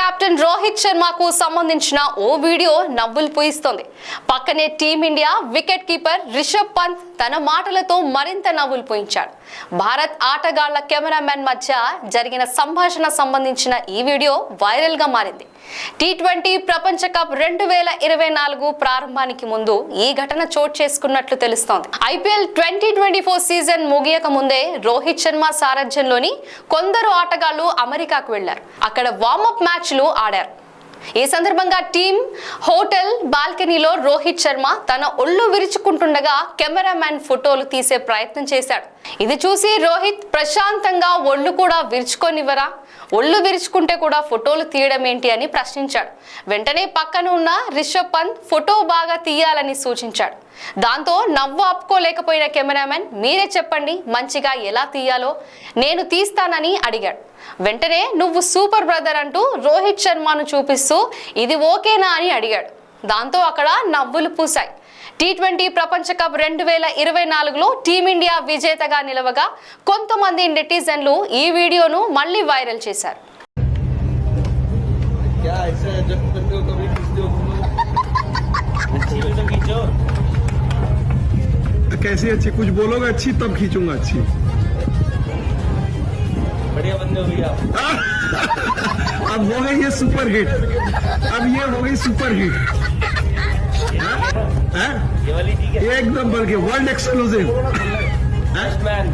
Captain Rohit శర్మకు సంబంధించిన ఓ video నవ్వులు పూయిస్తోంది. పక్కనే team India wicket keeper Rishabh Pant తన మాటలతో మరింత నవ్వులు పూయించాడు. భారత్ ఆటగాళ్ల కెమెరామెన్ మధ్య జరిగిన సంభాషణ సంబంధించిన ఈ వీడియో వైరల్ గా మారింది. టీ20 ప్రపంచ కప్ 2024 ప్రారంభానికి ముందు ఈ ఘటన చోటు చేసుకున్నట్లు తెలుస్తోంది. ఐపీఎల్ 2024 సీజన్ ముగియక ముందే రోహిత్ శర్మ సారథ్యంలోని కొందరు ఆటగాళ్లు అమెరికాకు వెళ్లారు. అక్కడ వార్మప్ మ్యాచ్లు ఆడారు. ఈ సందర్భంగా టీం హోటల్ బాల్కనీలో రోహిత్ శర్మ తన ఒళ్ళు విరుచుకుంటుండగా కెమెరామ్యాన్ ఫోటోలు తీసే ప్రయత్నం చేశాడు. ఇది చూసి రోహిత్ ప్రశాంతంగా ఒళ్ళు కూడా విరుచుకోనివ్వరా, ఒళ్ళు విరుచుకుంటే కూడా ఫోటోలు తీయడం ఏంటి అని ప్రశ్నించాడు. వెంటనే పక్కన ఉన్న రిషబ్ పంత్ ఫోటో బాగా తీయాలని సూచించాడు. దాంతో నవ్వు ఆపుకోలేకపోయిన కెమెరామెన్ మీరే చెప్పండి మంచిగా ఎలా తీయాలో, నేను తీస్తానని అడిగాడు. వెంటనే నువ్వు సూపర్ బ్రదర్ అంటూ రోహిత్ శర్మను చూపిస్తూ ఇది ఓకేనా అని అడిగాడు. దాంతో అక్కడ నవ్వులు పూసాయి. టీ20 ప్రపంచ కప్ 2024లో టీమిండియా విజేతగా నిలవగా కొంతమంది నెటిజన్లు ఈ వీడియోను మళ్ళీ వైరల్ చేశారు. कैसी अच्छी कुछ बोलोगे अच्छी तब खींचूंगा अच्छी बढ़िया बंदे हो गई आप। अब हो गई ये सुपर हिट, अब ये हो गई सुपर हिट। ये वाली ठीक है, एकदम बढ़ के वर्ल्ड एक्सक्लूसिव। मैन